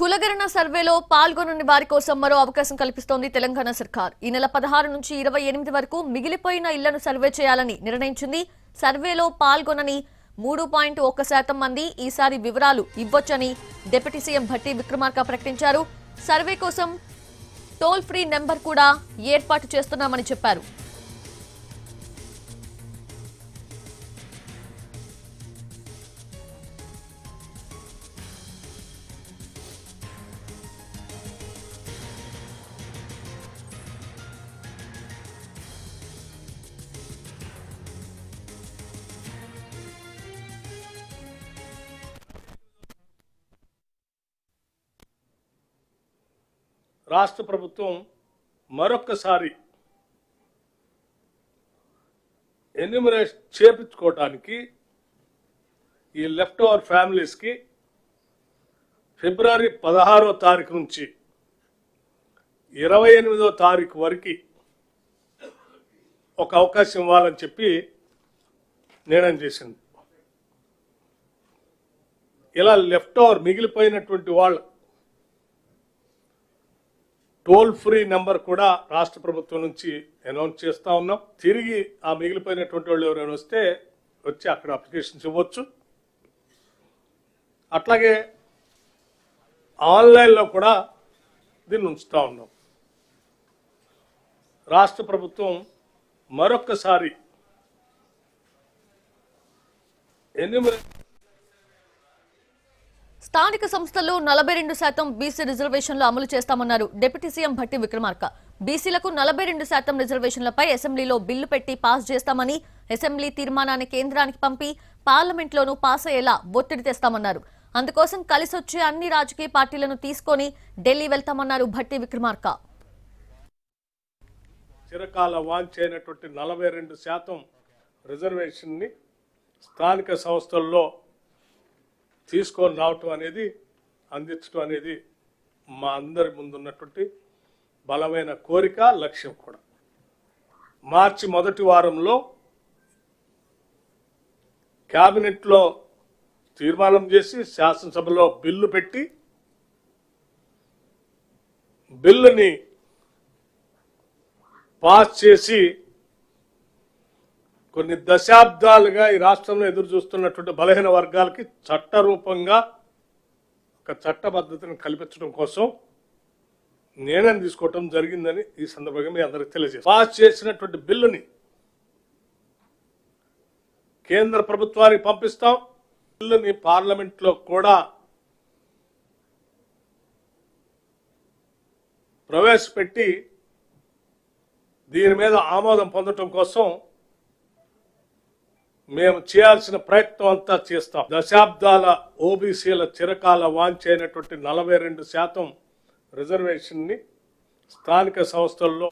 కులగణన సర్వేలో పాల్గొనని వారి కోసం మరో అవకాశం కల్పిస్తోంది తెలంగాణ సర్కార్. ఈ నెల 16 నుంచి 28 వరకు మిగిలిపోయిన ఇళ్లను సర్వే చేయాలని నిర్ణయించింది. సర్వేలో పాల్గొనని 3.1% మంది ఈసారి వివరాలు ఇవ్వొచ్చని డిప్యూటీ సీఎం భట్టి విక్రమార్క ప్రకటించారు. సర్వే కోసం టోల్ ఫ్రీ నెంబర్ కూడా ఏర్పాటు చేస్తున్నామని చెప్పారు. రాష్ట్ర ప్రభుత్వం మరొక్కసారి ఎన్యూమరేషన్ చేపించుకోవడానికి ఈ లెఫ్ట్ ఓవర్ ఫ్యామిలీస్కి ఫిబ్రవరి 16వ తారీఖు నుంచి 28వ తారీఖు వరకు ఒక అవకాశం ఇవ్వాలని చెప్పి నిర్ణయం చేసింది. ఇలా లెఫ్ట్ ఓవర్ మిగిలిపోయినటువంటి వాళ్ళు టోల్ ఫ్రీ నెంబర్ కూడా రాష్ట్ర ప్రభుత్వం నుంచి అనౌన్స్ చేస్తూ ఉన్నాం. తిరిగి ఆ మిగిలిపోయినటువంటి వాళ్ళు ఎవరైనా వస్తే వచ్చి అక్కడ అప్లికేషన్స్ ఇవ్వచ్చు. అట్లాగే ఆన్లైన్లో కూడా దీన్ని ఉంచుతూ ఉన్నాం. రాష్ట్ర ప్రభుత్వం మరొక్కసారి స్థానిక సంస్థల్లో 42% బీసీ రిజర్వేషన్లు అమలు చేస్తామన్నారు డిప్యూటీ సీఎం భట్టి విక్రమార్క. బీసీలకు 42% రిజర్వేషన్లపై అసెంబ్లీలో బిల్లు పెట్టి పాస్ చేస్తామని, అసెంబ్లీ తీర్మానాన్ని కేంద్రానికి పంపి పార్లమెంట్లోనూ పాస్ అయ్యేలా ఒత్తిడి తెస్తామన్నారు. అందుకోసం కలిసొచ్చే అన్ని రాజకీయ పార్టీలను తీసుకొని ఢిల్లీ వెళ్తామన్నారు భట్టి విక్రమార్క. చిరకాల వాంఛైనటువంటి 42% రిజర్వేషన్ని స్థానిక సంస్థల్లో తీసుకొని రావటం అనేది, అందించడం అనేది మా అందరి ముందున్నటువంటి బలమైన కోరిక, లక్ష్యం కూడా. మార్చి మొదటి వారంలో క్యాబినెట్లో తీర్మానం చేసి శాసనసభలో బిల్లు పెట్టి బిల్లుని పాస్ చేసి కొన్ని దశాబ్దాలుగా ఈ రాష్ట్రంలో ఎదురు చూస్తున్నటువంటి బలహీన వర్గాలకి చట్టరూపంగా ఒక చట్టబద్ధతను కల్పించడం కోసం నిర్ణయం తీసుకోవటం జరిగిందని ఈ సందర్భంగా మీ అందరికీ తెలియజేస్తాను. పాస్ చేసినటువంటి బిల్లుని కేంద్ర ప్రభుత్వానికి పంపిస్తాం. బిల్లుని పార్లమెంట్లో కూడా ప్రవేశపెట్టి దీని మీద ఆమోదం పొందడం కోసం మేము చేయాల్సిన ప్రయత్నం అంతా చేస్తాం. దశాబ్దాల ఓబీసీల చిరకాల వాంఛైనటువంటి 42% రిజర్వేషన్ని స్థానిక సంస్థల్లో